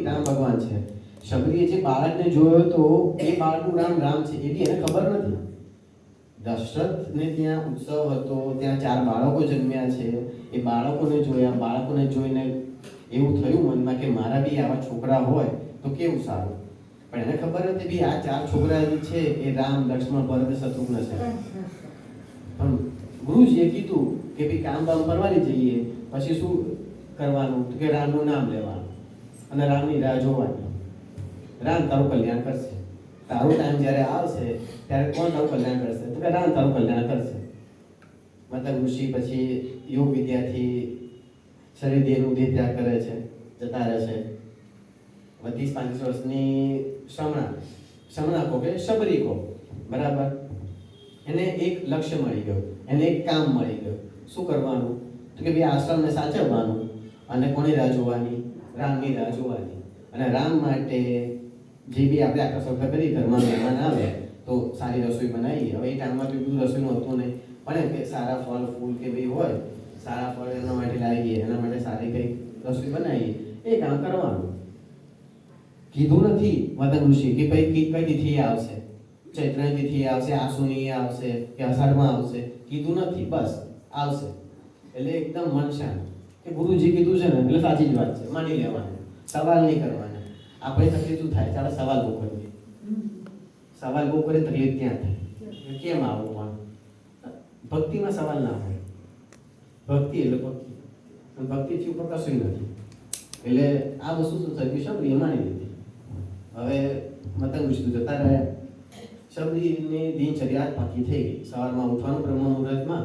રામ ભગવાન છે. શબરીએ જે બાળકને જોયો તો એ બાળકનું નામ રામ છે, એ બી એને ખબર નથી. દશરથને ત્યાં ઉત્સવ હતો, ત્યાં 4 બાળકો જન્મ્યા છે. એ બાળકોને જોયા, બાળકોને જોઈને એવું થયું મનમાં કે મારા બી આવા છોકરા હોય તો કેવું સારું. પણ એને ખબર હતી બી આ 4 છોકરા જે છે એ રામ, લક્ષ્મણ, ભરત, શત્રુઘ્ન છે. પણ ગુરુજીએ કીધું કે ભાઈ કામ બામ પરવારી જઈએ, પછી શું કરવાનું તો કે રામનું નામ લેવાનું અને રામની રાહ જોવાની. રામ તારું કલ્યાણ કરશે. તારો ટાઈમ જ્યારે આવશે ત્યારે કોણ તારું કલ્યાણ કરશે તો કે રામ તારું કલ્યાણ કરશે. મતલબ ઋષિ પછી યોગ વિદ્યાથી શરીર દેહનું દેહ ત્યાગ કરે છે, જતા રહે છે. 30-35 વર્ષની શમણા કહો કે શબરી કહો, બરાબર. એને એક લક્ષ્ય મળી ગયું, એને એક કામ મળી ગયું. શું કરવાનું તો કે ભાઈ આશ્રમને સાચવવાનું અને કોની રાહ જોવાની? રામની રાહ જોવાની. અને રામ માટે જે બી આપણે આખા સૌથી કરી ઘરમાં મહેમાન આવે તો સારી રસોઈ બનાવીએ. હવે એ ટાઈમમાં બી બધું રસોઈનું હતું નહીં, પણ એમ કે સારા ફળ ફૂલ કે ભાઈ હોય, સારા ફળ એના માટે લાવીએ, એના માટે સારી કંઈક રસોઈ બનાવીએ, એ કામ કરવાનું. કીધું નથી વતન ઋષિ કે ભાઈ કઈ તિથિ આવશે, ચૈત્રની તિથિ આવશે, આસુની આવશે કે અષાઢમાં આવશે, કીધું નથી. બસ આવશે એટલે એકદમ મન શાંત કે ગુરુજી કીધું છે ને એટલે સાચી જ વાત છે, માની લેવાનું, સવાલ નહીં કરવાના. આપણે તકલીફ શું થાય? ચાલો સવાલ બહુ કરીએ, સવાલ બહુ કરીએ તકલીફ ત્યાં થાય. કેમ આવું? પણ ભક્તિમાં સવાલ ના હોય. ભક્તિ એટલે ભક્તિ, ભક્તિથી ઉપર કશું નથી. એટલે આ વસ્તુ શું થઈ? શબરીએ માની લીધી. હવે મતંગ વિષ્ણુ જતા રહ્યા. શબરીની દિનચર્યા પાકી થઈ ગઈ. સવારમાં ઉઠવાનું બ્રહ્મ મુહૂર્તમાં,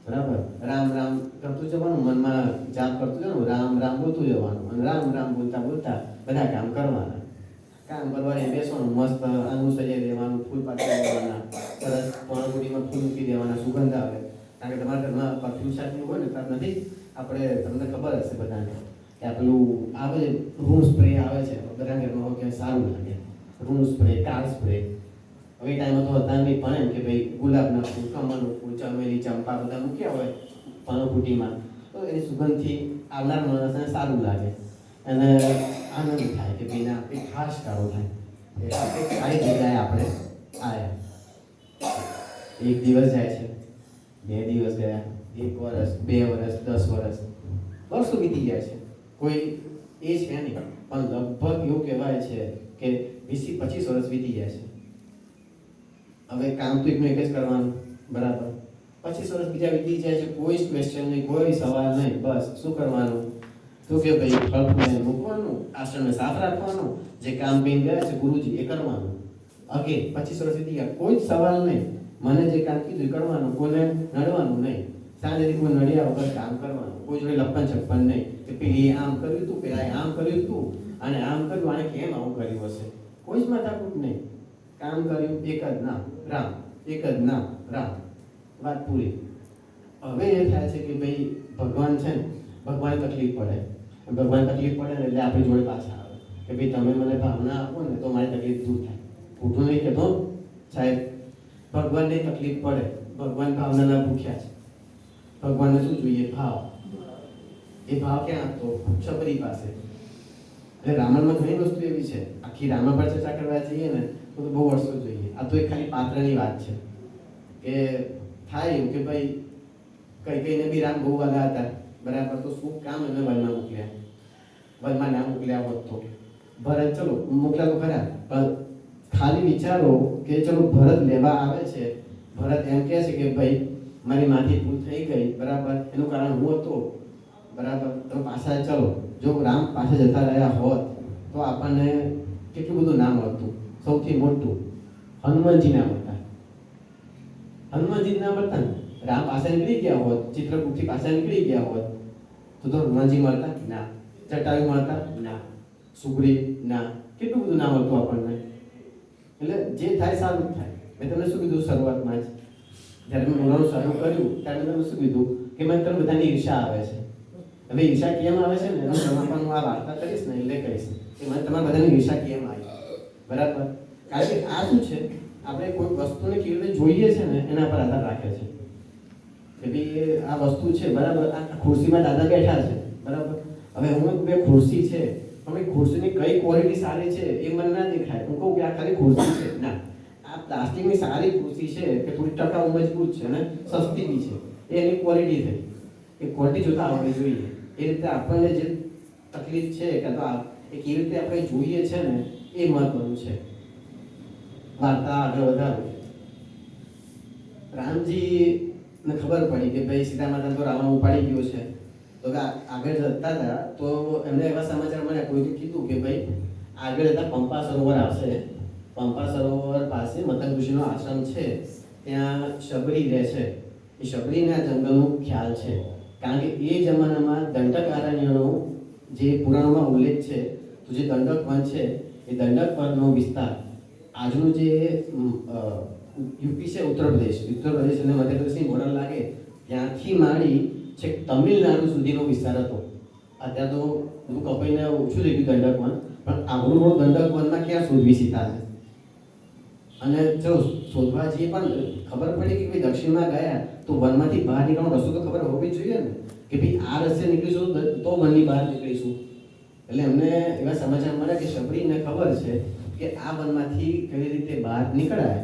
બરાબર, રામ રામ કરતું જવાનું, મનમાં જાપ કરતું જવાનું, રામ રામ બોલતું જવાનું, અને રામ રામ બોલતા બોલતા બધા કામ કરવાના. કામ કરવાની બેસવાનું, મસ્ત આંગળું સજાવી દેવાનું, ફૂલ પાછી દેવાના, સરસ પણગુડીમાં ફૂલ મૂકી દેવાના, સુગંધ આવે. કારણ કે તમારા ઘરમાં પરફ્યુમ શાકનું હોય ને ત્યાં નથી. આપણે તમને ખબર હશે બધાને કે આ પેલું આવે છે, રૂમ સ્પ્રે આવે છે, બધા ઘરમાં હોય કે સારું લાગે. Room spray, car spray. હવે ટાઈમમાં તો હતા નહીં, પણ એમ કે ભાઈ ગુલાબના ફૂલ, કમળનું ફૂલ, ચમેલી, ચંપા બધા મૂક્યા હોય પણગુટીમાં, તો એની સુગંધથી આવનાર માણસને સારું લાગે અને આનંદ થાય કે ભાઈ ના કંઈક ખાસ કાળો થાય. એટલે કંઈક સારી જગ્યાએ આપણે આવ્યા. 1 દિવસ જાય છે, 2 દિવસ ગયા, 1 વર્ષ, 2 વર્ષ, 10 વર્ષ, વર્ષો વીતી ગયા છે. કોઈ એ છે નહીં, પણ લગભગ એવું કહેવાય છે કે 20-25 વર્ષ વીતી ગયા છે. હવે કામ તો એકનું એક જ કરવાનું, બરાબર. 25 વર્ષ બીજા વીતી જાય છે, કોઈ જ ક્વેશ્ચન નહીં, કોઈ સવાલ નહીં. બસ શું કરવાનું તો કે ભાઈ ફળ ફૂલ મૂકવાનું, આશ્રમને સાફ રાખવાનું, જે કામ કરીને ગયા છે ગુરુજી એ કરવાનું. અગે 25 વર્ષ વીતી ગયા, કોઈ જ સવાલ નહીં. મને જે કામ કીધું એ કરવાનું, કોઈને નડવાનું નહીં. સાંજેથી કોઈ નડ્યા વગર કામ કરવાનું, કોઈ જોડે લપન છપ્પન નહીં કે પેલી આમ કર્યું તું, પેલા આમ કર્યું તું, અને આમ કર્યું, આને કેમ આવું કર્યું હશે. કોઈ જ માથાકૂટ નહીં. કામ કર્યું, એક જ નામ રામ, એક જ નામ રામ, વાત પૂરી. હવે એ થાય છે કે ભાઈ ભગવાન છે ને, ભગવાન તકલીફ પડે, ભગવાન તકલીફ પડે ને એટલે આપણી જોડે પાછા આવે કે ભાઈ તમે મને ભાવના આપો ને તો મારી તકલીફ દૂર થાય. ખોટું નહીં કહેતો સાહેબ, ભગવાનને તકલીફ પડે, ભગવાન ભાવનાના ભૂખ્યા છે. ભગવાનને શું જોઈએ? ભાવ. એ ભાવ ક્યાં આપતો? શબરી પાસે. એટલે રામાયણમાં ઘણી વસ્તુ એવી છે, આખી રામાયણ પર ચર્ચા કરવા જઈએ ને તો બહુ વર્ષો જોઈએ. આ તો એક ખાલી પાત્રની વાત છે કે થાય એવું કે ભાઈ કઈ કઈને બી રામ બહુ વાલા હતા, બરાબર, તો શું કામ એમને વનમાં મોકલ્યા? વનમાં ના મોકલ્યા હોત તો ભરત, ચલો મોકલ્યા તો ખરા, પણ ખાલી વિચારો કે ચલો ભરત લેવા આવે છે, ભરત એમ કહે છે કે ભાઈ મારી માથી ભૂલ થઈ ગઈ, બરાબર, એનું કારણ હું હતો, બરાબર, તો પાછા ચલો. જો રામ પાછા જતા રહ્યા હોત તો આપણને કેટલું બધું નામ મળતું. સૌથી મોટું હનુમાનજી ના મળતા. હનુમાનજી ના મળતા ને રામ પાસે નીકળી ગયા હોત, ચિત્રકૂટથી પાછા નીકળી ગયા હોત તો હનુમાનજી મળતા ના, જટાયુ મળતા ના, સુગ્રીવ ના, કેટલું બધું નામ મળતું આપણને. એટલે જે થાય સારું થાય. મેં તમને શું કીધું શરૂઆતમાં જ, જ્યારે મેં બોલવાનું શરૂ કર્યું ત્યારે મેં તમને શું કીધું કે મને તમને બધાની ઈર્ષા આવે છે. હવે ઈર્ષા કેમ આવે છે ને એનું સમાપન હું આ વાર્તા કરીશ ને એટલે કહીશ કે મને તમારા બધાની ઈર્ષા કેમ આવી, બરાબર. કારણ કે આ શું છે, આપણે કોઈ વસ્તુને કેવી રીતે જોઈએ છે ને એના પર આધાર રાખે છે કે ભાઈ આ વસ્તુ છે, બરાબર. આ ખુરશીમાં દાદા બેઠા છે, બરાબર. હવે હું બે ખુરશી છે હવે ખુરશીની કઈ ક્વોલિટી સારી છે એ મને ના દેખાય. હું કહું કે આ ખાલી ખુરશી છે, ના, આ પ્લાસ્ટિકની સારી ખુરશી છે કે થોડી ટકાઉ મજબૂત છે અને સસ્તી બી છે, એ એની ક્વોલિટી થઈ. એ ક્વોલિટી જોતા આવડવી જોઈએ. એ રીતે આપણને જે તકલીફ છે કે તો એ કેવી રીતે આપણે જોઈએ છે ને એ મહત્વનું છે. વાર્તા આગળ વધારું. રામજીને ખબર પડી કે ભાઈ સીતા માતા તો રાવણ ઉપાડી ગયો છે, તો આગળ જતા હતા તો એમને એવા સમાચાર મળ્યા, કોઈને કીધું કે ભાઈ આગળ જતા પંપા સરોવર આવશે. પંપા સરોવર પાસે મતંગ ઋષિનો આશ્રમ છે, ત્યાં શબરી રહે છે. એ શબરીના જંગલનો ખ્યાલ છે, કારણ કે એ જમાનામાં દંડકારણ્યનો જે પુરાણોમાં ઉલ્લેખ છે, તો જે દંડક વન છે એ દંડક વનનો વિસ્તાર આજનું જે યુપી છે, ઉત્તર પ્રદેશ અને મધ્યપ્રદેશની બોર્ડર લાગે ત્યાંથી માંડી છેક તમિલનાડુ સુધીનો વિસ્તાર હતો. અત્યારે તો બધું કપાઈને ઓછું થઈ ગયું દંડક વન, પણ આવડું મોટું દંડક વનમાં ક્યાં શોધવી સીતાને? અને જો શોધવા જઈએ પણ ખબર પડી કે ભાઈ દક્ષિણમાં ગયા તો વનમાંથી બહાર નીકળવાનો રસ્તો તો ખબર હોવી જોઈએ ને, કે ભાઈ આ રસ્તે નીકળીશું તો વનની બહાર નીકળીશું. એટલે એમને એવા સમાચાર મળ્યા કે શબરીને ખબર છે કે આ વનમાંથી કઈ રીતે બહાર નીકળાય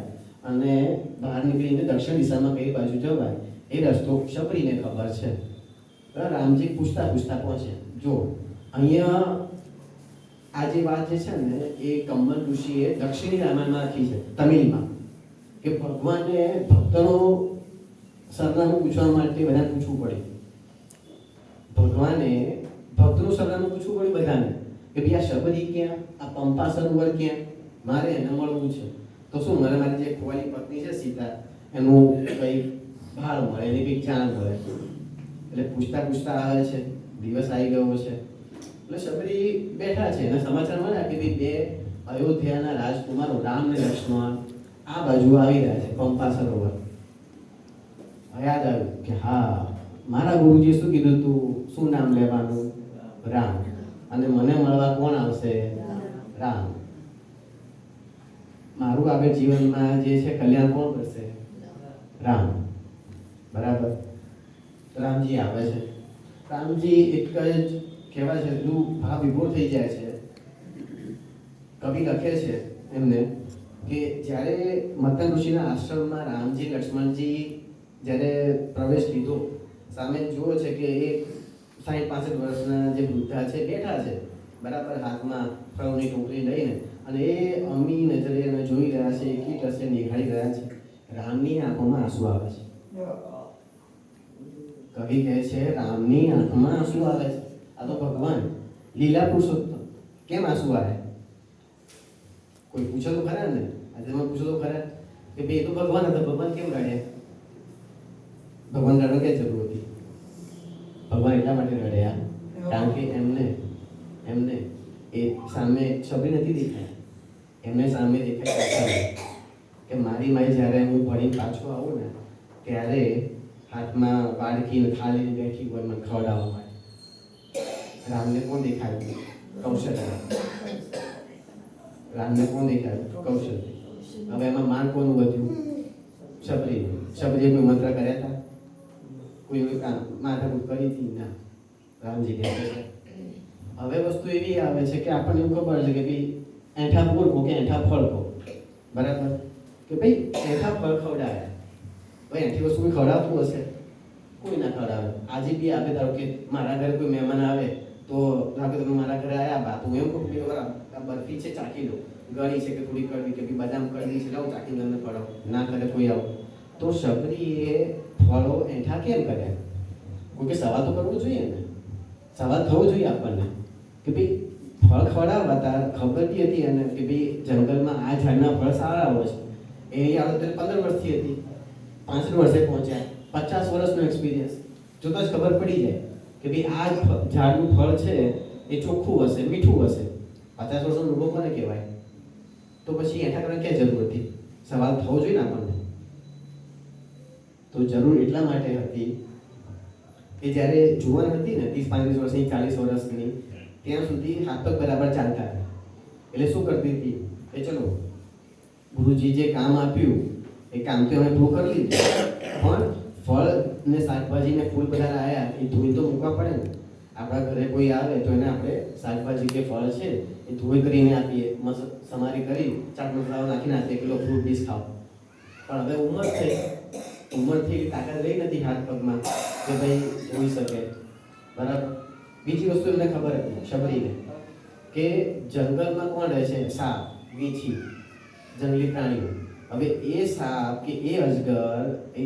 અને બહાર નીકળીને દક્ષિણ દિશામાં કઈ બાજુ જવાય એ રસ્તો શબરીને ખબર છે. રામજી પૂછતા પહોંચે. જો અહીંયા આ જે વાત જે છે ને એ કંબલ ઋષિએ દક્ષિણી રામાયણમાં લખી છે, તમિલમાં, કે ભગવાને ભક્તનો સરનામું પૂછવા માટે બધાને પૂછવું પડે. ભગવાને ભક્તનું સરનામું પૂછવું પડ્યું બધાને કે ભાઈ આ શબરી ક્યાં, આ પંપા સરોવર ક્યાં, મારે એને મળવું છે. તો શું મને મારી જે ખોવાલી પત્ની છે સીતા એનું કંઈ ભાળ મળે, એની કંઈક જાણ મળે. એટલે પૂછતા આવે છે, દિવસ આવી ગયો છે. એટલે શબરી બેઠા છે અને સમાચાર મળ્યા કે ભાઈ બે અયોધ્યાના રાજકુમારો રામ ને લક્ષ્મણ આ બાજુ આવી રહ્યા છે પંપા સરોવર. યાદ આવ્યું કે હા, મારા ગુરુજીએ શું કીધું તું, શું નામ લેવાનું? રામ. અને મને મળવા કોણ આવશે? રામ. મારું આગળ જીવનમાં જે છે કલ્યાણ કોણ કરશે? રામ. બરાબર. રામજી આવે છે. રામજી એક જ કહેવાય છે, એટલું ભાવ વિભોર થઈ જાય છે. કવિ લખે છે એમને કે જ્યારે મતંગ ઋષિના આશ્રમમાં રામજી લક્ષ્મણજી જ્યારે પ્રવેશ લીધો, સામે જુઓ છે કે એ 60-65 વર્ષના જે વૃદ્ધા છે બેઠા છે, બરાબર, હાથમાં ફળોની ટોકરી લઈને, અને એ અમી નજરે એને જોઈ રહ્યા છે, એકલી ટસે નિહાળી રહ્યા છે. રામની આંખોમાં આંસુ આવે છે. કવિ કહે છે રામની આંખમાં આંસુ આવે છે. આ તો ભગવાન લીલા પુરુષોત્તમ, કેમ આંસુ આવે? કોઈ પૂછો તો ખરા ને, આજે તમે પૂછો તો ખરા કે ભાઈ એ તો ભગવાન હતા, ભગવાન કેમ રડ્યા? ભગવાન રડવા ક્યાં જરૂર હતી? ભગવાન એટલા માટે રડ્યા કારણ કે એમને એ સામે શબરી નથી દેખાય, એમને સામે દેખાય કે મારી માય જ્યારે હું ભણીને પાછો આવું ને ત્યારે હાથમાં વાડકીને થાળીને બેઠી હોય મને ખવડાવવા માટે. રામને કોણ દેખાયું? કૌશલ્ય. રામને કોણ દેખાયું? કૌશલ્ય. હવે એમાં માન કોનું વધ્યું? શબરી. શબરીએ કોઈ મંત્ર કર્યા હતા? કોઈ કામ માથાકૂટ કરી હતી? ના. રામજી કહે છે. હવે વસ્તુ એવી આવે છે કે આપણને એવું ખબર છે કે ભાઈ એઠા પોર કહો કે એઠા ફળ કહો, બરાબર, કે ભાઈ એઠા ફળ ખવડાવ્યા. ભાઈ એઠી વસ્તુ કોઈ ખવડાવતું હશે? કોઈ ના ખવડાવે. આજે બી આવે, ધારો કે મારા ઘરે કોઈ મહેમાન આવે તો ધારો કે તમે મારા ઘરે આવ્યા બા, તો હું એમ કહું કે આ બરફી છે ચાખી લો, ગળી છે કે થોડી કડવી, કે બદામ કડવી છે, લાવો ચાખી તમને ખવડાવો. ના કરે કોઈ આવું. તો શબરીએ ફળો એઠા કેમ કર્યા? કોઈ કે સવાલ તો કરવો જોઈએ ને, સવાલ થવો જોઈએ આપણને કે ભાઈ ફળ ખવડાવવા હતા, ખબર બી હતી અને કે ભાઈ જંગલમાં આ ઝાડના ફળ સારા હોય છે. એ આવડત 15 વર્ષથી હતી, 65 વર્ષે પહોંચ્યા, 50 વર્ષનો એક્સપિરિયન્સ જોતા જ ખબર પડી જાય કે ભાઈ આ ઝાડનું ફળ છે એ ચોખ્ખું હશે, મીઠું હશે. 50 વર્ષનો અનુભવ કોને કહેવાય? તો પછી એઠા કરવાની ક્યાં જરૂર હતી? સવાલ થવો જોઈએ ને આપણને. તો જરૂર એટલા માટે હતી કે જ્યારે જુવાન હતી ને 30-35 વર્ષની, 40 વર્ષની, ત્યાં સુધી હાથ પગ બરાબર ચાલતા. એટલે શું કરતી હતી કે ચલો ગુરુજી જે કામ આપ્યું એ કામ તો એમણે પૂરું કરી લીધું, પણ ફળ ને શાકભાજી ને ફૂલ બધા આવ્યા એ ધોઈ તો મૂકવા પડે ને. આપણા ઘરે કોઈ આવે તો એને આપણે શાકભાજી કે ફળ છે એ ધોઈ કરીને આપીએ, સમારી કરી ચાટ મસાલો નાખીને આપીએ કે લો ફ્રૂટ ડીશ ખાઓ. પણ હવે ઉંમરથી તાકાત રહી નથી હાથ પગમાં કે ભાઈ જોઈ શકે, બરાબર. બીજી વસ્તુ એમને ખબર હતી શબરીને કે જંગલમાં કોણ રહે છે? સાપ, વીંછી, જંગલી પ્રાણીઓ. હવે એ સાપ કે એ અજગર એ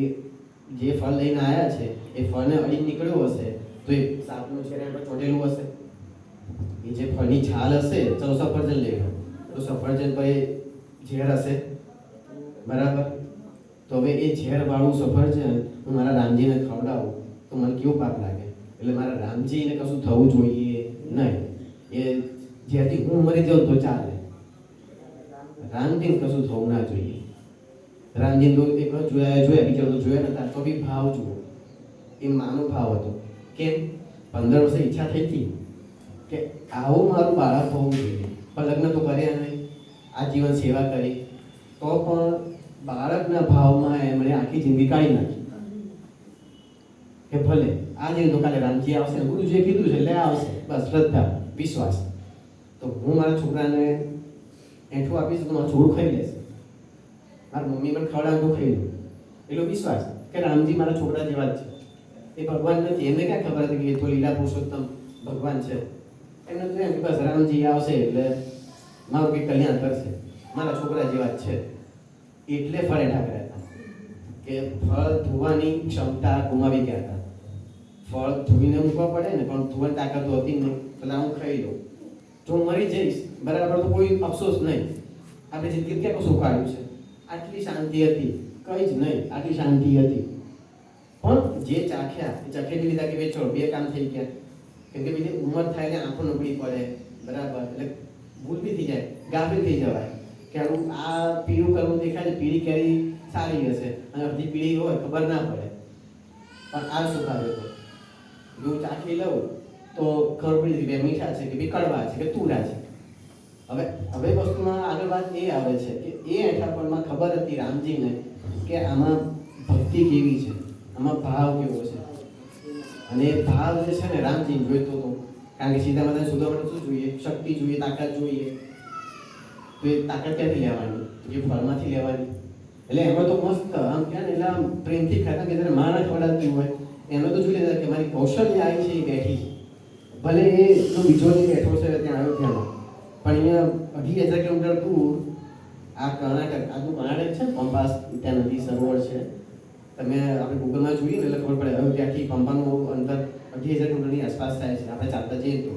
જે ફળ લઈને આવ્યા છે એ ફળને અડી નીકળ્યો હશે તો એ સાપનું શરીર પર ચોંટેલું હશે. એ જે ફળની છાલ હશે, ચલો સફરજન લઈ લો તો સફરજન પર ઝેર હશે, બરાબર. તો હવે એ ઝેરવાળું સફરજન હું મારા રામજીને ખવડાવું તો મને કેવું પાપ લાગે? એટલે મારા રામજીને કશું થવું જોઈએ નહીં. એ જ્યાંથી હું મરી જાઉં તો ચાલે, રામજીને કશું થવું ના જોઈએ. રામજી તો એક જોયા બીજા તો જોયા નતા, તો બી ભાવ જુઓ, એ માનો ભાવ હતો. કેમ? 15 વર્ષે ઈચ્છા થઈ હતી કે આવું મારું બાળક હોવું જોઈએ, પણ લગ્ન તો કર્યા નહીં, આજીવન સેવા કરી, તો પણ બાળકના ભાવમાં એમણે આખી જિંદગી કાઢી નાખી કે ભલે આજે તો કાલે રામજી આવશે, ગુરુજીએ કીધું છે એટલે આવશે, બસ શ્રદ્ધા, વિશ્વાસ. તો હું મારા છોકરાને એઠું આપીશ તો મારું છોકરું ખાઈ લેશે, મારી મમ્મી પણ ખવડાવે તો ખાઈ લે, એટલો વિશ્વાસ કે રામજી મારા છોકરા જેવા જ છે. એ ભગવાન નથી, એમને ક્યાં ખબર હતી કે એ તો લીલા પુરુષોત્તમ ભગવાન છે. એમને તો એમ કે બસ રામજી આવશે એટલે મારું કંઈક કલ્યાણ કરશે, મારા છોકરા જેવા જ છે. એટલે ફળ એઠા કર્યા હતા કે ફળ ધોવાની ક્ષમતા ગુમાવી ગયા હતા. ફળ ધોઈને મૂકવા પડે ને, પણ ધોવાની તાકાત હતી નહીં, પેલા હું ખાઈ લઉં, જો મરી જઈશ બરાબર તો કોઈ અફસોસ નહીં. આપણે જિંદગી ક્યાં કશું કાઢ્યું છે? આટલી શાંતિ હતી, કંઈ જ નહીં, આટલી શાંતિ હતી. પણ જે ચાખ્યા એ ચાખેલી લીધા કે ભાઈ ચલો 2 કામ થઈ ગયા. કેમ કે બીજી ઉંમર થાય એટલે આંખો નબળી પડે, બરાબર, એટલે ભૂલ બી થઈ જાય, ગાફિલ થઈ જવાય કે આ પીળું કરવું દેખાય છે, પીળી કેરી સારી હશે અને અડધી પીળી હોય ખબર ના પડે. પણ આ શું ખાવે તો હું ચાખી લઉં તો ખબર પડી કે મીઠા છે કે ભાઈ કડવા છે કે તુરા છે. હવે વસ્તુમાં આગળ વાત એ આવે છે કે એ એઠાપણમાં ખબર હતી રામજીને કે આમાં ભક્તિ કેવી છે, આમાં ભાવ કેવો છે. અને એ ભાવ જે છે ને રામજી જોઈતો હતો, કારણ કે સીતા માતાને શોધવા માટે શું જોઈએ? શક્તિ જોઈએ, તાકાત જોઈએ. તો એ તાકાત ક્યાંથી લેવાની? એ ફળમાંથી લેવાની. એટલે એમાં તો મસ્ત આમ ક્યાં ને એટલે આમ પ્રેમથી ખાતા કે જ્યારે માણસ ખવડાવતી હોય એમાં તો જોઈ લેતા કે મારી કૌશલ્ય આવી છે, એ બેઠી છે. ભલે એ બીજો જે બેઠો છે ત્યાં આવ્યો ત્યાંનો, પણ અહીંયા 2,000 કિલોમીટર દૂર આ કર્ણાટક, આજનું કર્ણાટક છે, પંપાસ ત્યાં નદી સરોવર છે. તમે આપણે ગૂગલમાં જોઈએ ને એટલે ખબર પડે હવે ત્યાંથી પંપાનું અંતર 2,000 કિલોમીટરની આસપાસ થાય છે. આપણે ચાલતા જઈએ તો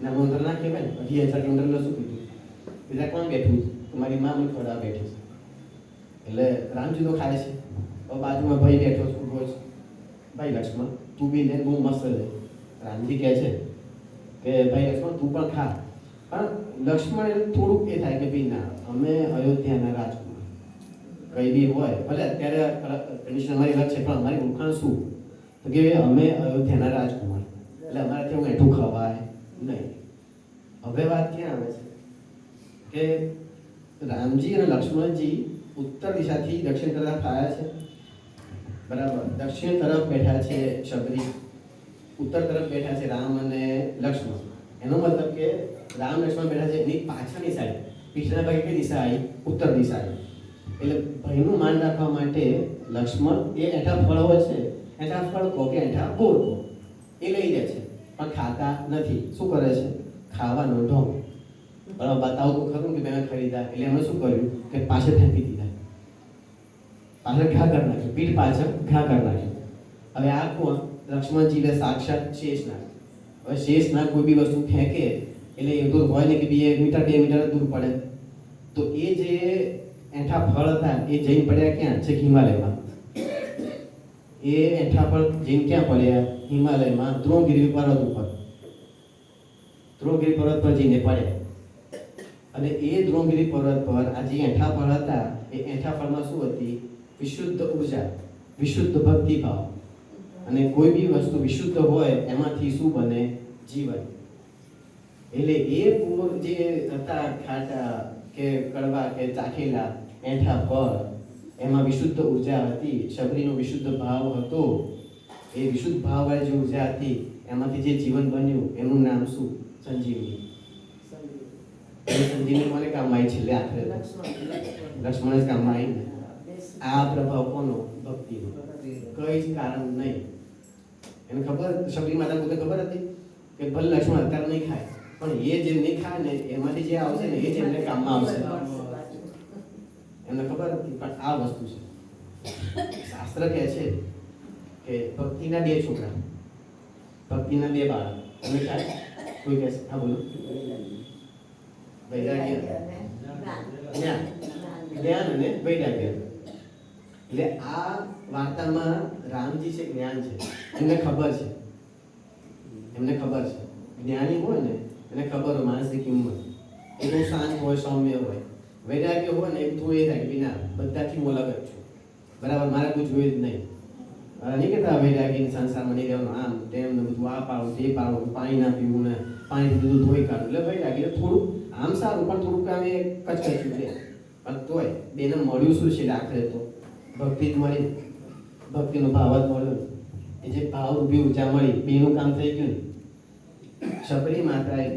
નાનું અંતર ના કહેવાય ને, 2,000 કિલોમીટર એટલે શું કીધું? બીજા કોણ બેઠું? તમારી માં મને ખવડાવવા બેઠી છે. એટલે રામજી તો ખાય છે, બાજુમાં ભાઈ બેઠો છે, ઊભો છે, ભાઈ લક્ષ્મણ તું બી લે, બહુ મસ્ત છે. રામજી કહે છે કે ભાઈ લક્ષ્મણ તું પણ ખા. પણ લક્ષ્મણ એને થોડુંક એ થાય કે ભાઈ ના, અમે અયોધ્યાના રાજકુમાર, કઈ બી હોય ભલે અત્યારે કન્ડિશન અમારી અલગ છે, પણ અમારી ઓળખાણ શું? તો કે અમે અયોધ્યાના રાજકુમાર, એટલે અમારાથી હું એઠું ખવાય નહીં. હવે વાત ક્યાં આવે છે કે રામજી અને લક્ષ્મણજી ઉત્તર દિશાથી દક્ષિણ તરફ આવ્યા છે, બરાબર. દક્ષિણ તરફ બેઠા છે શબરી, ઉત્તર તરફ બેઠા છે રામ અને લક્ષ્મણ. એનો મતલબ કે રામ લક્ષ્મણ બેઠા છે એની પાછળની સાઈડ, પીછળના ભાગે કઈ દિશા આવી? ઉત્તર દિશા આવી. એટલે ભાઈનું માન રાખવા માટે લક્ષ્મણ એ એઠા ફળ હોય છે, એઠા ફળ કહો કે એઠા બોર કહો, એ લઈ લે છે, પણ ખાતા નથી. શું કરે છે? ખાવાનો ઢોંગ. બરાબર, બતાવું તો ખરું કે મેં ખરીદા. એટલે એમણે શું કર્યું કે પાછળ ફેંકી દીધા, પાછળ ઘા કરી નાખ્યો, પીઠ પાછળ ઘા કરી નાખ્યો. હવે આ કોણ? લક્ષ્મણજી ને સાક્ષાત શેષનાગ. હવે શેષનાગ કોઈ બી વસ્તુ ફેંકે એટલે એ તો હોય ને કે 2 મીટર 2 મીટર દૂર પડે. તો એ જે એઠા ફળ હતા એ જઈને પડ્યા ક્યાં? છે હિમાલયમાં. એ એઠા ફળ જઈને ક્યાં પડ્યા? હિમાલયમાં દ્રોણગીરી પર્વત ઉપર. દ્રોણગીરી પર્વત પર જઈને પડ્યા. અને એ દ્રોણગીરી પર્વત પર આ જે એઠા ફળ હતા એ એઠા ફળમાં શું હતી? વિશુદ્ધ ઉર્જા, વિશુદ્ધ ભક્તિભાવ. અને કોઈ બી વસ્તુ વિશુદ્ધ હોય એમાંથી શું બને? જીવન. એટલે એ પૂર જે હતા ખાટા કે કડવા કે ચાખેલા એઠા ફળ, એમાં વિશુદ્ધ ઉર્જા હતી. શબરીનો વિશુદ્ધ ભાવ હતો. એ વિશુદ્ધ ભાવવાળી જે ઉર્જા હતી એમાંથી જે જીવન બન્યું એનું નામ શું? સંજીવની. સંજીવની કોને કામમાં આવી? છેલ્લે આખરે લક્ષ્મણ જ કામમાં આવી ને. આ પ્રભાવ કોનો? ભક્તિનો. કઈ જ કારણ નહીં. એને ખબર, શબરી માતા પોતે ખબર હતી કે ભલે લક્ષ્મણ અત્યારે નહીં ખાય, પણ એ જે નહીં ખાય ને એમાંથી જે આવશે ને એ જ એમને કામમાં આવશે. એમને ખબર હતી. પણ આ વસ્તુ છે, શાસ્ત્ર કહે છે કે ભક્તિના 2 છોકરા, ભક્તિના 2 બાળક. તમે ખાય કોઈ કહે? હા બોલો. વૈરાગ્ય, જ્ઞાન અને વૈરાગ્ય. એટલે આ વાર્તામાં રામજી છે, જ્ઞાન છે, એમને ખબર છે. એમને ખબર છે. જ્ઞાની હોય ને એને ખબર હોય માણસની કિંમત. એ બહુ શાંત હોય, સૌમ્ય હોય. વૈરાગ્ય હોય ને એ થોડું એ થાય કે ના, બધાથી હું અલગ જ છું, બરાબર, મારે કોઈ જોઈએ જ નહીં. નહીં કહેતા વૈરાગી સંસારમાં નહીં રહેવાનું, આમ તેમ ને બધું, આ પાડું તે પાડું, પાણી ના પીવું ને પાણી બધું ધોઈ કાઢું. એટલે વૈરાગી થોડું આમ સારું, પણ થોડુંક આમ એ કચકચ્યું છે. પણ તોય બેને મળ્યું શું છે? આખરે તો ભક્તિ જ મળી. ભક્તિનો ભાવ જ મળ્યો. એ જે ભાવ રૂપી ઊર્જા મળી, બેનું કામ થઈ ગયું. શબરી માતાએ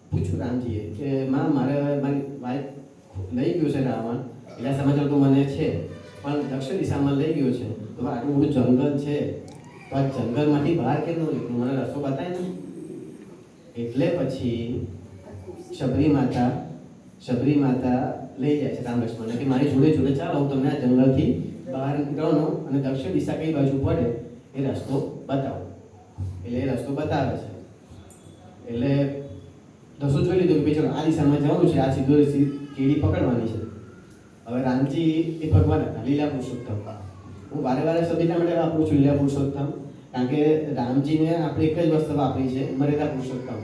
પૂછ્યું રામજીએ કે માં, મારી વાઈફ લઈ ગયો છે રાવણ, એટલા સમાચાર તો મને છે, પણ દક્ષિણ દિશામાં લઈ ગયો છે, તો આટલું બધું જંગલ છે, તો આ જંગલમાંથી બહાર કેમ ન નીકળું? મને રસ્તો બતાય ને. એટલે પછી શબરી માતા લઈ જાય છે રામ લક્ષ્મણને કે મારી જોડે જોડે ચાલો, હું તમને આ જંગલથી બહાર નીકળવાનો અને દક્ષિણ દિશા કઈ બાજુ પડે એ રસ્તો બતાવો. એટલે એ રસ્તો બતાવે છે. એટલે રસ્તો જોઈ લીધો કે ભાઈ ચલો આ દિશામાં જવાનું છે, આ સીધો કીડી પકડવાની છે. હવે રામજી એ ભગવાન હતા, લીલા પુરુષોત્તમ. હું વારે વારે શબ્દ એટલા માટે વાપરું છું લીલા પુરુષોત્તમ, કારણ કે રામજીને આપણે એક જ વસ્તુ વાપરી છે, મર્યાદા પુરુષોત્તમ.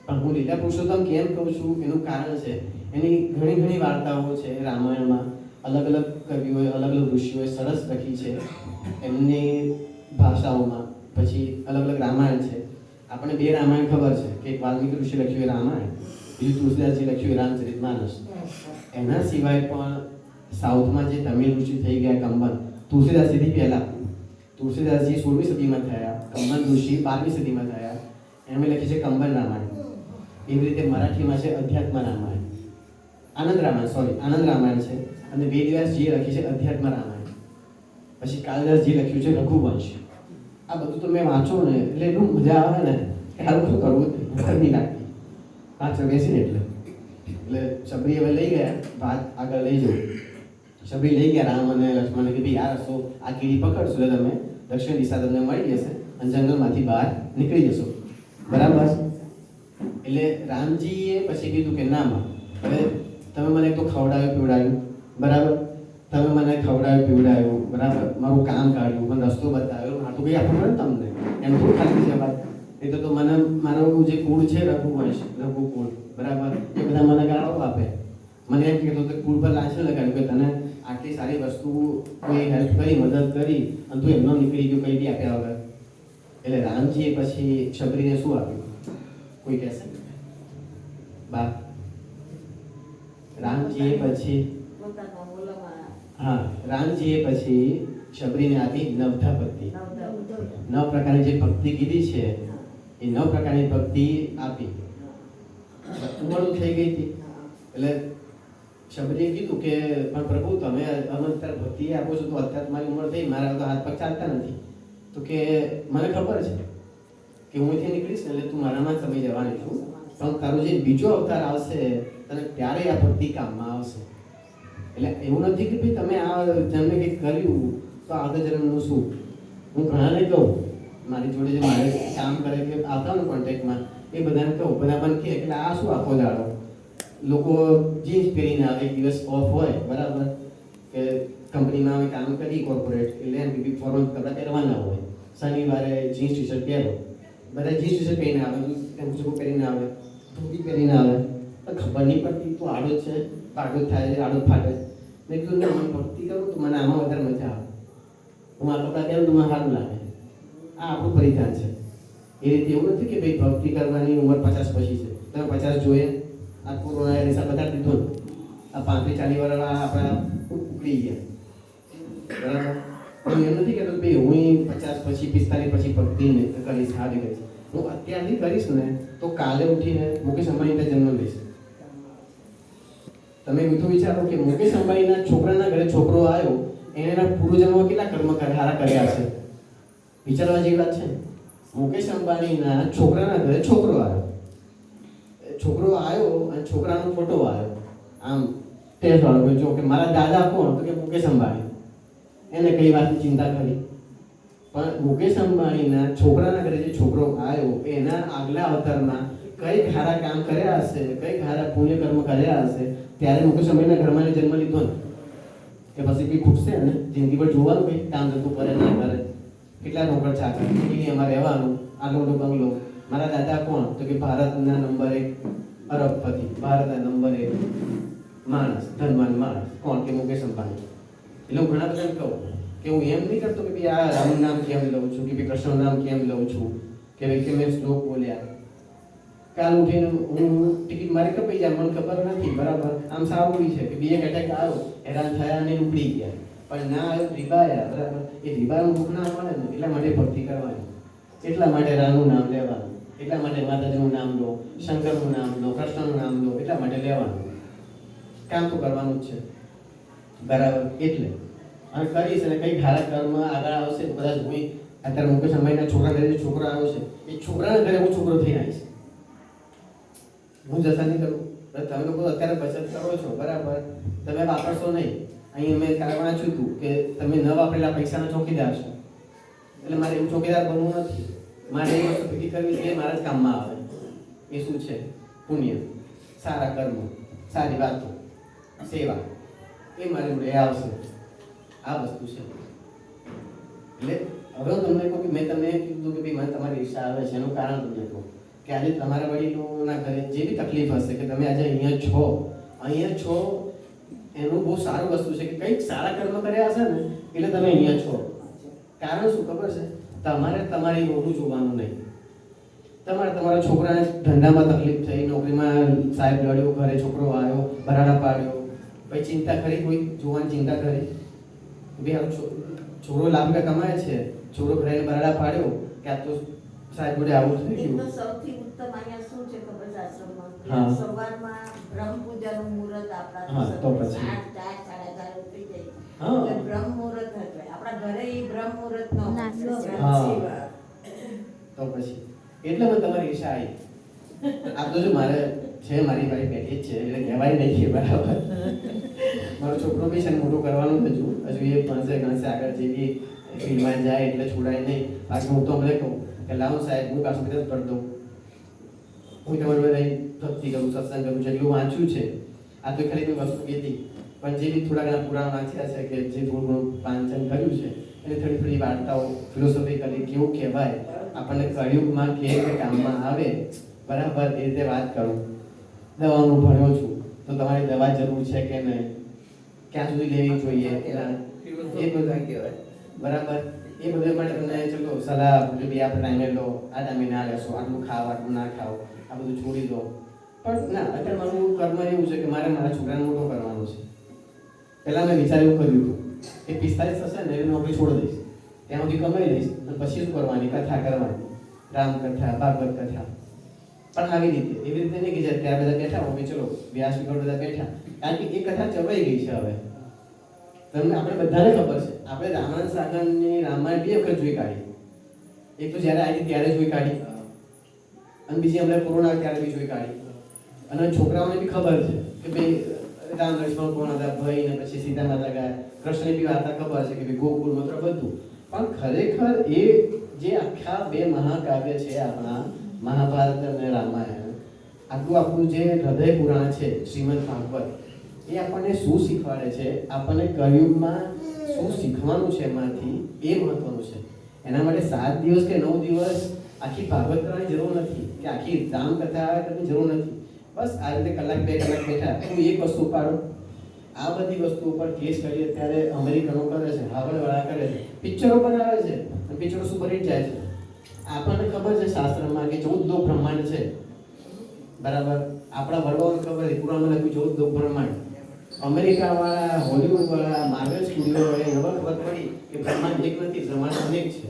પણ હું લીલા પુરુષોત્તમ કેમ કહું છું એનું કારણ છે, એની ઘણી વાર્તાઓ છે રામાયણમાં. અલગ અલગ કવિઓએ, અલગ અલગ ઋષિઓએ સરસ લખી છે એમની ભાષાઓમાં. પછી અલગ અલગ રામાયણ છે. આપણને 2 રામાયણ ખબર છે કે એક વાલ્મીકી ઋષિ લખ્યું એ રામાયણ, બીજું તુલસીદાસજી લખ્યું એ રામચરિતમાનસ. એના સિવાય પણ સાઉથમાં જે તમિલ ઋષિ થઈ ગયા કંબન, તુલસીદાસજીથી પહેલાં, તુલસીદાસજી 16મી સદીમાં થયા, કંબન ઋષિ 12મી સદીમાં થયા. એમણે લખી છે કંબન રામાયણ. એવી રીતે મરાઠીમાં છે અધ્યાત્મ રામાયણ, આનંદ રામાયણ છે. અને વેદવ્યાસજીએ લખી છે અધ્યાત્મ રામાયણ. પછી કાલિદાસજી લખ્યું છે રઘુવંશ. આ બધું તો મેં વાંચો ને એટલે એટલું મજા આવે ને કે હારું શું કરવું નહીં લાગતી વાંચો બેસીને. એટલે શબરી હવે લઈ ગયા, વાત આગળ લઈ જવું. શબરી લઈ ગયા રામ અને લક્ષ્મણને કે ભાઈ આ રસ્તો, આ કીડી પકડશો એટલે તમે દક્ષિણ દિશા તમને મળી જશે અને જંગલમાંથી બહાર નીકળી જશો, બરાબર. એટલે રામજીએ પછી કીધું કે ના માં, હવે તમે મને તો ખવડાવ્યું પીવડાવ્યું, બરાબર, તમે મને ખવડાવ્યું પીવડાવ્યું, બરાબર, મારું કામ કાઢ્યું, મને રસ્તો બતાવ્યો, આ તો કંઈ આપવું પડે તમને, એમ થોડું ખાલી છે વાત. એ તો મને મારું જે કુળ છે રઘુકુળ, બરાબર, એ બધા મને ગાળો આપે. મને એમ કીધું કે કુળ પર લાંચ લગાડ્યું કે તને આટલી સારી વસ્તુ કોઈ હેલ્પ કરી, મદદ કરી અને તું એમનો નીકળી ગયો કંઈ બી આપ્યા વગર. એટલે રામજીએ પછી શબરીને શું આપ્યું? કોઈ કહેશે? બા રામજીએ પછી શબરીને આપી નવધા ભક્તિ. 9 પ્રકારની જે ભક્તિ કીધી છે એ 9 પ્રકારની ભક્તિ આપી. ઉંમર થઈ ગઈ હતી એટલે શબરીએ કીધું કે પણ પ્રભુ તમે અત્યારે ભક્તિ આપો છો તો અત્યારે મારી ઉંમર થઈ, મારા તો હાથ પગ ચાલતા નથી. તો કે મને ખબર છે કે હું અહીંથી નીકળીશ ને એટલે તું મારામાં સમય જવાની છું, પણ તારો જે બીજો અવતાર આવશે તને ત્યારે આ ભક્તિ કામમાં આવશે. એટલે એવું નથી કે ભાઈ તમે આ જન્મે કંઈક કર્યું તો આગળ જન્મનું શું. હું ઘણાને કહું, મારી જોડે જે મારે કામ કરે કે આવતા ને કોન્ટેક્ટમાં, એ બધાને કહું, બધા પણ કહે એટલે આ શું આખો દાડો લોકો જીન્સ પહેરીને આવે, એક દિવસ ઓફ હોય, બરાબર, કે કંપનીમાં અમે કામ કરી કોર્પોરેટ, એટલે એમ બી ફોર્મલ કપડાં પહેરવાના હોય, શનિવારે જીન્સ ટી શર્ટ પહેરો, બધા જીન્સ ટી શર્ટ પહેરીને આવે, ટેમ્પો પહેરીને આવે, ધોતી પહેરીને આવે, ખબર નહીં પડતી તો આડો છે, આડો થાય છે, આડો ફાટે. મેં કીધું ના, હું ભક્તિ કરું તો મને આમાં વધારે મજા આવે, હું આ કપડાં પહેરું તો મને સારું લાગે. આ આપણું પરિધાન છે. એ રીતે એવું નથી કે ભાઈ ભક્તિ કરવાની ઉંમર 50 પછી છે. તમે 50 જોઈએ, આ કોરોના હિસાબ બતાવી દીધો ને, આ 35-40 વાળા આપણા ઉકળી ગયા, બરાબર. પણ એમ નથી કહેતો ભાઈ હું 50 પછી 45 પછી ભક્તિ કરીશ, હારી કરીશ. હું અત્યારથી કરીશ ને તો કાલે ઉઠીને મુકેશ અંબાણીને જન્મ લઈશ. તમે મીઠું વિચારો કે મુકેશ અંબાણીના છોકરાના ઘરે છોકરો આવ્યો, એના પૂર્વજન્મમાં કેટલા કર્મ હારા કર્યા છે. વિચારવા જેવી વાત છે. મુકેશ અંબાણીના છોકરાના ઘરે છોકરો આવ્યો અને છોકરાનો ફોટો આવ્યો, આમ ટેસ્ટ વાળો જો કે મારા દાદા કોણ, તો કે મુકેશ અંબાણી. એને કઈ વાતની ચિંતા કરી, પણ મુકેશ અંબાણીના છોકરાના ઘરે જે છોકરો આવ્યો એના આગલા અવતારમાં કઈ સારા કામ કર્યા હશે, કઈ સારા પુણ્ય કર્મ કર્યા હશે, ત્યારે મુકેશ અંબાણીના ઘરમાં જન્મ લીધો ને. કે પછી કઈ ખૂટશે ને જિંદગી પર જોવાનું, કઈ કામ કરતું કરે ના કરે, કેટલા નોકર ચાકર, એમાં રહેવાનું, આગળ બંગલો. મારા દાદા કોણ, તો કે ભારતના નંબર 1 અરબપતિ, ભારતના નંબર 1 માણસ, ધનવાન માણસ કોણ, કે મુકેશ અંબાણી. એટલે હું ઘણા બધાને કહું કે હું એમ નહીં કરતો કે ભાઈ આ રામનું નામ કેમ લઉં છું, કે ભાઈ કૃષ્ણનું નામ કેમ લઉં છું, કે ભાઈ કેમ શ્લોક બોલ્યા. કાલ ઉઠીને હું ટિકિટ મારી કપાઈ જાય, મને ખબર નથી, બરાબર. આમ સારું છે કે બે એટેક આવ્યો, હેરાન થયા ને ઉપડી ગયા, પણ ના આવ્યો રીબાયા, બરાબર. એ રીબાનું દુઃખ ના મળે ને એટલા માટે ભક્તિ કરવાની, એટલા માટે રામનું નામ લેવાનું, એટલા માટે માતાજીનું નામ લો, શંકરનું નામ લો, કૃષ્ણનું નામ લો, એટલા માટે લેવાનું. કામ તો કરવાનું જ છે, બરાબર. એટલે અને કરીશ અને કઈ સારા કર્મ આગળ આવશે તો કદાચ હું અત્યારે મુકેશ અંબાણીના છોકરા ઘરે છોકરો આવ્યો છે, એ છોકરાના ઘરે હું છોકરો થઈ આવીશ. હું જસા નહીં કરું. તમે લોકો અત્યારે બચત કરો છો, બરાબર, તમે વાપરશો નહીં. અહીં મેં કાલે વાંચ્યું હતું કે તમે ન વાપરેલા પૈસાના ચોકીદાર છો. એટલે મારે એવું ચોકીદાર બનવું નથી. મારે એ વસ્તુ ભેગી કરવી છે, એ મારા જ કામમાં આવે. એ શું છે? પુણ્ય, સારા કર્મ, સારી વાતો, સેવા, એ મારી જોડે આવશે. આ વસ્તુ છે. એટલે હવે હું તમને કહું કે મેં તમને કીધું કે ભાઈ મને તમારી ઈચ્છા આવે છે, એનું કારણ તમને કહું કે આજે તમારા વડીલોના ઘરે જે બી તકલીફ હશે કે તમે આજે અહીંયા છો, એનું બહુ સારું વસ્તુ છે કે કંઈક સારા કર્મ કર્યા હશે ને એટલે તમે અહીંયા છો. કારણ શું ખબર છે? તમારે તમારી રોડું જોવાનું નહીં. તમારે તમારા છોકરાને ધંધામાં તકલીફ થઈ, નોકરીમાં સાહેબ લડ્યો, ઘરે છોકરો આવ્યો, બરાડા પાડ્યો, પછી ચિંતા કરી, કોઈ જોવાની ચિંતા કરી ભાઈ છોકરો લાખ રૂપિયા કમાય છે, છોકરો ઘરે બરાડા પાડ્યો કે આ તો સાહેબ જોડે આવું થઈ ગયું. તો સૌથી ઉત્તમ અહીંયા શું છે ખબર છે આશ્રમમાં? હા. સવારમાં બ્રહ્મ પૂજાનું મુહૂર્ત આપણા હા, તો પછી 8, 4, 4:30 ઉઠી જાય. હા. એટલે બ્રહ્મ મુહૂર્ત હતું. આપણા ઘરે ઈ બ્રહ્મ મુહૂર્ત નો હા. તો પછી એટલે મને તમારી ઈચ્છા આવી. આ તો જો મારે છે, મારી વાળી બેઠી જ છે એટલે કહેવાય નહીં કે બરાબર. મારો છોકરો બી છે મોટું કરવાનું હજુ એ ભણશે ગણશે આગળ જેવી ફિલ્ડમાં જાય એટલે છોડાય નહીં. બાકી હું તો અમને કહું કે લાવો સાહેબ હું પાછું બધા કરી દઉં, હું તમારી બધા ભક્તિ કરું, સત્સંગ કરું, જેટલું વાંચ્યું છે. આ તો ખાલી કોઈ વસ્તુ કીધી, પણ જે બી થોડા ઘણા પુરાણ વાંચ્યા છે કે જે થોડું ઘણું વાંચન કર્યું છે એને થોડી થોડી વાર્તાઓ ફિલોસોફિકલી કેવું કહેવાય, આપણને કળિયુગમાં કેવી રીતે કામમાં આવે, બરાબર એ રીતે વાત કરું. દવાનું ભણ્યો છું તો તમારી દવા જરૂર છે કે નહીં, ક્યાં સુધી લેવી જોઈએ, એ બધું કહેવાય, બરાબર. એ બધું માટે તમને ચલો સલાહ આપું છું, આપણે ટાઈમે લો, આ ટાઈમે ના લેશો, આટલું ખાવ, આટલું ના ખાવ, આ બધું છોડી દો. પણ ના, અત્યારે મારું કર્મ એવું છે કે મારે મારા છોકરાને મોટો કરવાનો છે. પહેલાં મેં વિચાર્યું કર્યું હતું કે 45 થશે ને એની નોકરી છોડી દઈશ, ત્યાં સુધી કમાઈ લઈશ અને પછી શું કરવાની, કથા કરવાની, રામકથા, ભાગવત કથા. પણ આવી રીતે એવી રીતે નહીં કે ત્યાં બધા બેઠા હોય, ચલો વ્યાસપીઠ બધા બેઠા, કારણ કે એ કથા ચવાઈ ગઈ છે. હવે તમને આપણે બધાને ખબર છે, આપણે રામાયણ સાગરની રામાયણ 2 વખત જોઈ કાઢી. એક તો જ્યારે આવી ત્યારે જોઈ કાઢી, અને બીજી આપણે કોરોના ત્યારે બી જોઈ કાઢી. અને છોકરાઓને બી ખબર છે કે ભાઈ રામ લક્ષ્મણ કોણ હતા, ભાઈ ને પછી સીતા માતા ગયા, કૃષ્ણની બી વાર્તા ખબર છે કે ભાઈ ગોકુળ મથુરા બધું. પણ ખરેખર એ જે આખા 2 મહાકાવ્ય છે આપણા મહાભારત અને રામાયણ, આપણું જે હૃદય પુરાણ છે શ્રીમદ ભાગવત, એ આપણને શું શીખવાડે છે, આપણને કળિયુગમાં શું શીખવાનું છે એમાંથી, એ મહત્વનું છે. એના માટે 7 દિવસ કે 9 દિવસ આખી ભાગવત કરવાની જરૂર નથી, કે આખી રામકથા કરવાની જરૂર નથી. બસ આ રીતે કલાક 2 કલાક બેઠા હું એક વસ્તુ ઉપાડો. આ બધી વસ્તુ ઉપર કેસ કરીએ ત્યારે અમેરિકનો કરે છે, હાવડવાળા કરે છે, પિક્ચરો બનાવે છે અને પિક્ચરો સુપરહિટ જાય છે. આપણને ખબર છે શાસ્ત્રમાં કે 14 લોક બ્રહ્માંડ છે, બરાબર. આપણા વડવાઓને ખબર છે પુરાણમાં લખ્યું 14 લોક બ્રહ્માંડ. અમેરિકાવાળા, હોલિવૂડવાળા, માર્વેલ સ્ટુડિયોએ ખબર પડી કે બ્રહ્માંડ એક નથી, બ્રહ્માંડ અનેક છે.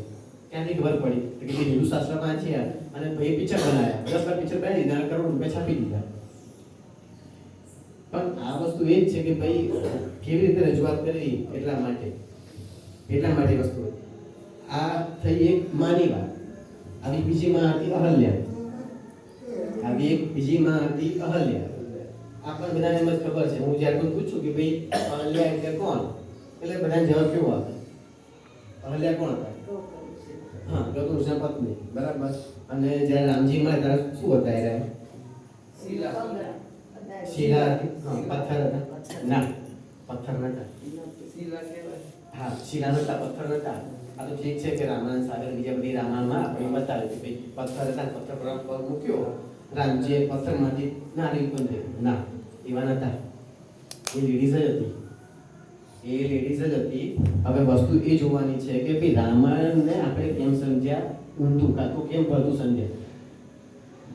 ક્યાંથી ખબર પડી? કે હિન્દુ શાસ્ત્રમાં છે અને ભાઈ પિક્ચર બનાવ્યા, 10 વાર પિક્ચર બનાવી દીધા, કરોડ રૂપિયા છાપી દીધા. પણ આ વસ્તુ એ જ છે કે ભાઈ કેવી રીતે રજૂઆત કરવી, એટલા માટે વસ્તુ. આ થઈ એક માની વાત. આવી બીજી માં હતી અહલ્યા. આપણને બધાને એમ જ ખબર છે. હું જ્યારે કોઈ પૂછું કે ભાઈ અહલ્યા એટલે કોણ, એટલે બધાને જવાબ કેવો આપે? અહલ્યા કોણ હતા? હા, ગૌતમના પત્ની. બરાબર. અને જ્યારે રામજી મળે ત્યારે શું હતા? એ શીલા હતી. પથ્થર હતા? ના, પથ્થર નતા. હા, શીલા નતા, પથ્થર નતા. આ તો ઠીક છે કે રામાયણ સાગર બીજા બધી રામાયણમાં આપણે બતાવે કે ભાઈ પથ્થર હતા, પથ્થર પર મૂક્યો, રામજીએ પથ્થરમાંથી નારી ઉત્પન્ન થઈ. ના, એવા નતા. એ લેડીઝ જ હતી. હવે વસ્તુ એ જોવાની છે કે ભાઈ રામાયણને આપણે કેમ સમજ્યા ઊંધું, કાં તો કેમ ભરતું સમજ્યા.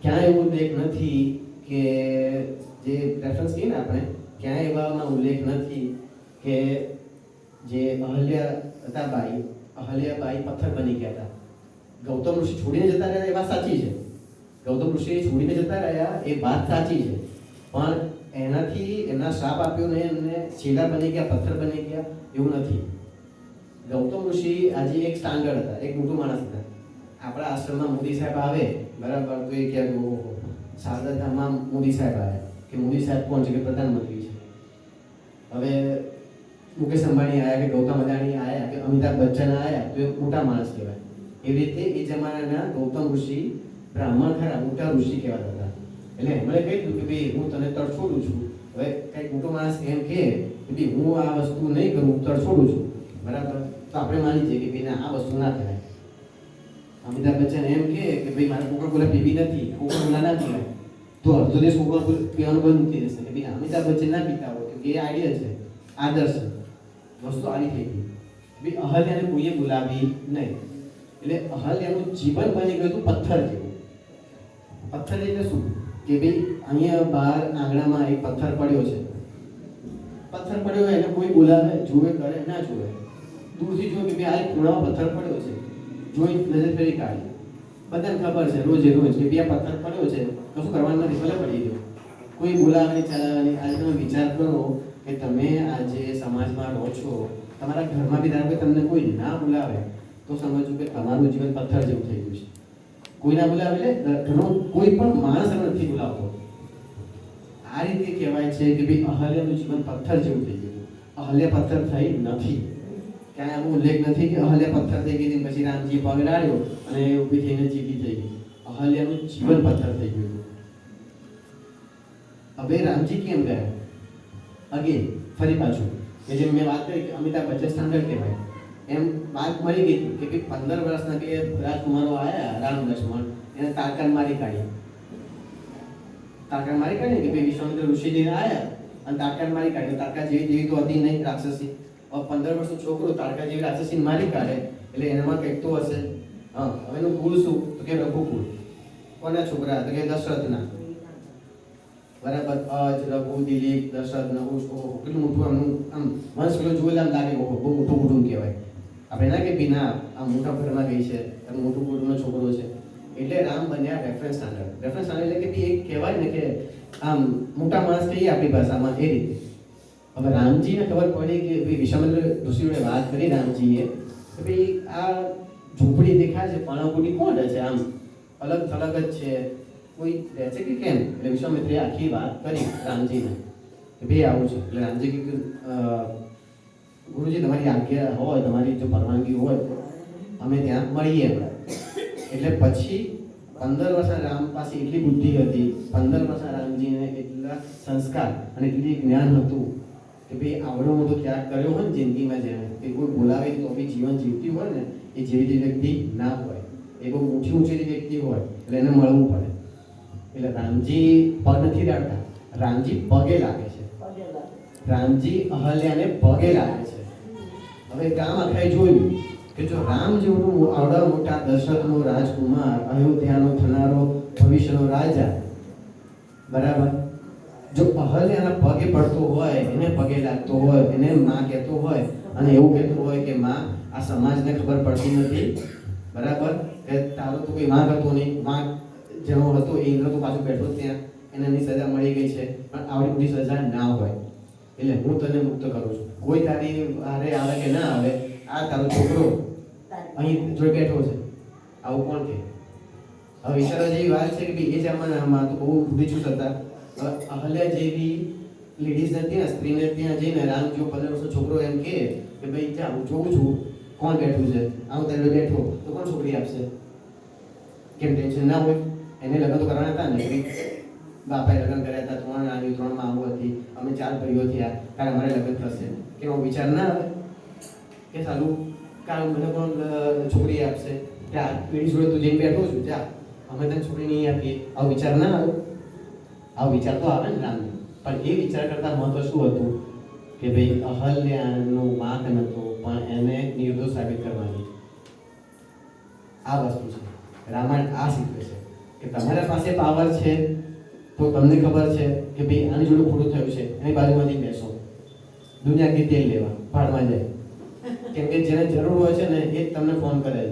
ક્યાંય એવું ઉલ્લેખ નથી કે જે રેફરન્સ કહીએ ને આપણે, ક્યાંય એવામાં ઉલ્લેખ નથી કે જે અહલ્યાબાઈ પથ્થર બની ગયા હતા. ગૌતમ ઋષિ છોડીને જતા રહ્યા એ વાત સાચી છે. ગૌતમ ઋષિ છોડીને જતા રહ્યા એ વાત સાચી છે. પણ એનાથી એમના શ્રાપ આપ્યો ને એમને શીલા બની ગયા, પથ્થર બની ગયા એવું નથી. ગૌતમ ઋષિ આજે એક સ્ટાન્ડર્ડ હતા, એક મોટું માણસ હતા. આપણા આશ્રમમાં મોદી સાહેબ આવે, બરાબર, તો એ કહે શારદાધામમાં મોદી સાહેબ આવે કે મોદી સાહેબ કોણ છે? કે પ્રધાનમંત્રી છે. હવે મુકેશ અંબાણી આવ્યા કે ગૌતમ અદાણી આવ્યા કે અમિતાભ બચ્ચન આવ્યા તો એ મોટા માણસ કહેવાય. એવી રીતે એ જમાનાના ગૌતમ ઋષિ બ્રાહ્મણ ખરા, મોટા ઋષિ કહેવાતા હતા. એટલે એમણે કહી દીધું કે ભાઈ હું તને તરછોડું છું. હવે કંઈક મોટો માણસ એમ કહે કે ભાઈ હું આ વસ્તુ નહીં કરું, તરછોડું છું, બરાબર, તો આપણે માની જઈએ કે ભાઈ ના, આ વસ્તુ ના કરાય. અમિતાભ બચ્ચન એમ કહે કે ભાઈ મારે કોકા-કોલા પીવી નથી, કોકા-કોલા ના પીવાય, તો અડધો દેશ કોકા-કોલા પીવાનું બંધ મૂકી દેશે કે ભાઈ અમિતાભ બચ્ચન ના પીતા હોય, કે એ આઈડિયા છે, આદર્શ છે. વસ્તુ આવી થઈ ગઈ. ભાઈ અહલ્યાને કોઈએ બોલાવી નહીં. એટલે અહલ્યાનું જીવન બની ગયું હતું પથ્થર જેવું. પથ્થર એટલે શું? કે ભાઈ અહીંયા બહાર આંગણામાં એક પથ્થર પડ્યો છે. પથ્થર પડ્યો હોય એને કોઈ બોલાવે, જુએ, કરે, ના જુએ. દૂરથી જુએ કે ભાઈ આ એક ખૂણામાં પથ્થર પડ્યો છે, જોઈ નજર ફેરી કાઢી. બધાને ખબર છે રોજે રોજ કે ભાઈ આ પથ્થર પડ્યો છે, કશું કરવાનું નથી, ભલે પડી ગયો. કોઈ બોલાવવાની, ચલાવવાની. આજે તમે વિચાર કરો કે તમે આજે સમાજમાં રહો છો, તમારા ઘરમાં બી ધારો કે તમને કોઈ ના બોલાવે તો સમજો કે તમારું જીવન પથ્થર જેવું થઈ ગયું છે. કોઈ ના બોલાવે એટલે ઘણો કોઈ પણ માણસ નથી બોલાવતો. આ રીતે કહેવાય છે કે ભાઈ અહલ્યાનું જીવન પથ્થર જેવું થઈ ગયું. અહલ્યા પથ્થર થઈ નથી. ક્યાંય આવો ઉલ્લેખ નથી કે અહલ્યા પથ્થર થઈ ગઈ પછી રામજી પગ લાડ્યો અને ઊભી થઈને જીવી થઈ ગઈ. અહલ્યાનું જીવન પથ્થર થઈ ગયું. હવે રામજી કેમ ગયા? અગેન ફરી પાછું કે જેમ મેં વાત કરી કે અમિતાભ બચ્ચન સ્ટાન્ડર્ડ કહેવાય, એમ વાત મળી ગઈ કે 15 વર્ષના બે રાજકુમારો આવ્યા, રામ લક્ષ્મણ, એને તારકાન મારી કાઢી કે ભાઈ વિશ્વામિત્ર ઋષિજીને આવ્યા અને તારકાન મારી કાઢી. તારકા જેવી તો હતી નહીં, રાક્ષસી. હવે 15 વર્ષનો છોકરો તારકા જેવી રાક્ષસીને મારી કાઢે એટલે એનામાં કંઈક તો હશે. હા, હવે એનું કુળ શું? તો કે રઘુકુળ. કોના છોકરા? તો કે દશરથના. બરાબર. રઘુ, દિલીપ, દશરથ, નહુષ. કેટલું મોટું આમ વંશ પેલો જોયેલા આમ લાગે, બહુ મોટું કુટુંબ કહેવાય. આપણે ના કે ભાઈ ના આ મોટા ઘરમાં ગઈ છે, મોટું કુટુંબનો છોકરો છે. એટલે રામ બન્યા રેફરન્સ સ્ટાન્ડર્ડ. રેફરન્સ સ્ટાન્ડર્ડ એટલે કે એક કહેવાય ને કે આમ મોટા માણસ કહીએ આપણી ભાષામાં, એ રીતે. હવે રામજીને ખબર પડી કે ભાઈ વિશ્વામિત્ર ઋષિ જોડે વાત કરી રામજીએ કે ભાઈ આ ઝૂંપડી દેખાય છે, પાણાપુરી કોણ રહે છે? આમ અલગ થલગ જ છે, કોઈ રહે છે કે કેમ? એટલે વિશ્વામિત્રે આખી વાત કરી રામજીને કે ભાઈ આવું છે. એટલે રામજી કીધું ગુરુજી તમારી આજ્ઞા હોય, તમારી જો પરવાનગી હોય તો અમે ત્યાં મળીએ આપણે. એટલે પછી 15 વર્ષના રામ પાસે એટલી બુદ્ધિ હતી, 15 વર્ષના રામજીને એટલા સંસ્કાર અને એટલી જ્ઞાન હતું કે ભાઈ આવડો મોટો ત્યાગ કર્યો હોય ને જિંદગીમાં, જેને કે કોઈ બોલાવે તો બી જીવન જીવતી હોય ને એ જેવી વ્યક્તિ ના હોય. એ બહુ ઊંચી વ્યક્તિ હોય એટલે એને મળવું પડે. એટલે રામજી પગ નથી લાગતા, રામજી પગે લાગે છે. રામજી અહલ્યાને પગે લાગે છે. હવે ગામ આખાએ જોયું કે જો રામ જેવડું આવડા મોટા દશરથનો રાજકુમાર, અયોધ્યાનો થનારો ભવિષ્યનો રાજા, બરાબર, જો અહલ્યાના પગે પડતો હોય, એને પગે લાગતો હોય, એને માં કહેતો હોય અને એવું કહેતો હોય કે માં આ સમાજને ખબર પડતી નથી, બરાબર? કે તારો તો કોઈ વાંક હતો નહીં, વાંક જેનો હતો એ ઇન્દ્ર તો પાછો બેઠો જ ત્યાં, એને એની સજા મળી ગઈ છે, પણ આવડી મોટી સજા ના હોય. એટલે હું તને મુક્ત કરું છું. કોઈ તારી હારે આવે કે ના આવે, આ તારો છોકરો અહીં જોઈ બેઠો છે, આવું કોણ કે? હવે વિચારવા જેવી વાત છે કે ભાઈ એ જમાનામાં તો બહુ બુદ્ધિચૂક હતા. અહલ્યા જેવી લેડીઝને ત્યાં, સ્ત્રીને ત્યાં જઈને રામ જો 15 વર્ષનો છોકરો એમ કે ભાઈ જા હું જોઉં છું કોણ બેઠું છે, આવું તારે બેઠો તો કોણ છોકરી આપશે? કેમ ટેન્શન ના હોય? એને લગ્ન તો કરવાના હતા ને, બાપાએ લગ્ન કર્યા હતા, 3 નાની 3 મામો હતી, અમે 4 ભાઈઓ થયા, કાલે અમારે લગ્ન થશે, કેવો વિચાર ના આવે કે સાલું કાલ મને કોણ છોકરી આપશે? ત્યાં પેઢી જોડે તું જઈને બેઠો છું, જા અમે તને છોકરી નહીં આપીએ, આવો વિચાર ના આવે? આવો વિચાર તો આવે ને રામને, પણ એ વિચાર કરતા મહત્વ શું હતું કે ભાઈ અહલ્યાનું વાંક નહોતો, પણ એને નિર્દોષ સાબિત કરવાની આ વસ્તુ છે. રામાયણ આ શીખવે છે કે તમારા પાસે પાવર છે તો તમને ખબર છે કે ભાઈ આની જોડે ખોટું થયું છે, એની બાજુમાંથી બેસો, દુનિયાથી તેલ લેવા ભાડમાં જાય. કેમ કે જેને જરૂર હોય છે ને એ જ તમને ફોન કરે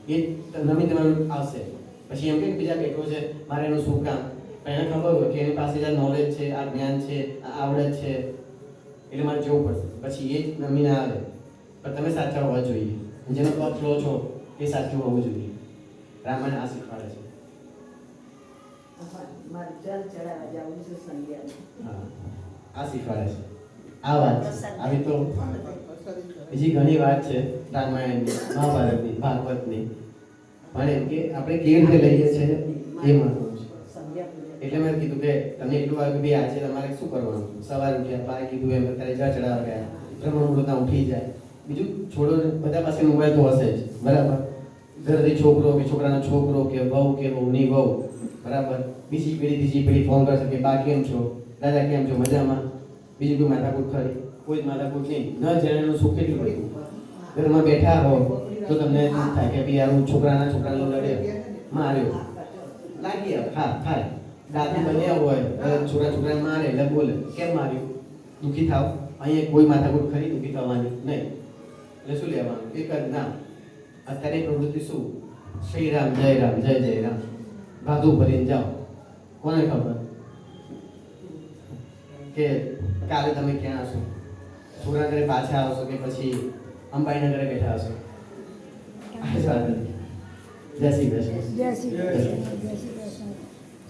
છે, એ નવી તમારું આવશે. પછી એમ કે બીજા બેઠો છે મારે એનું શું કામ? પણ એને ખબર હોય કે એની પાસે જે નોલેજ છે, આ જ્ઞાન છે, આ આવડત છે, એટલે મારે જવું પડશે. પછી એ જ નમીને આવે, પણ તમે સાચા હોવા જોઈએ, જેનો પક્ષ લો છો એ સાચું હોવું જોઈએ. રામાયણ આ શીખવાડે છે. મારે જલ ચડાવવા જવું છે સંધ્યાને. હા, આ શીખવાડે છે. આ વાત છે. આવી તો બીજી ઘણી વાત છે રામાયણની, મહાભારતની, ભાગવતની, પણ એમ કે આપણે કેવી રીતે લઈએ છીએ એ મહત્વનું છે. એટલે મેં કીધું કે તમને એટલું આવ્યું કે આજે તમારે શું કરવાનું? સવારે ઉઠ્યા, બાએ કીધું એમ અત્યારે જળ ચડાવવા ગયા, બ્રહ્મ મુહૂર્તમાં ઉઠી જાય. બીજું છોડો, બધા પાસે મોબાઈલ તો હશે જ, બરાબર? ઘરેથી છોકરો કે છોકરાનો છોકરો કે વહુ કે વહુની વહુ, બરાબર? બીજી પેઢી ત્રીજી પેઢી ફોન કરશે કે બા કેમ છો, દાદા કેમ છો, મજામાં? બીજું કોઈ માથાકૂટ ખરી? કોઈ જ માથાકૂટ નહીં. ન જાણેનું સુખ કેટલું પડ્યું. ઘરમાં બેઠા હો તો તમને દુઃખ થાય કે ભાઈ યાર છોકરાને લડે, માર્યો, લાગી આવે, હા થાય. દાદી બન્યા હોય છોકરાને મારે એટલે બોલે કેમ માર્યું, દુઃખી થાવ. અહીંયા કોઈ માથાકૂટ ખરી દુઃખી થવાની નહીં. એટલે શું લેવાનું? એક જ નામ. અત્યારે પ્રવૃત્તિ શું? શ્રી રામ જય રામ જય જય રામ, ભાદુ ભરીને જાઓ. કોને ખબર કે કાલે તમે ક્યાં હશો? છોકરા ઘરે પાછા આવશો કે પછી અંબાઈના ઘરે બેઠા હશો? આ જ વાત હતી. જય શ્રી કૃષ્ણ. જય શ્રી કૃષ્ણ. જય શ્રી કૃષ્ણ.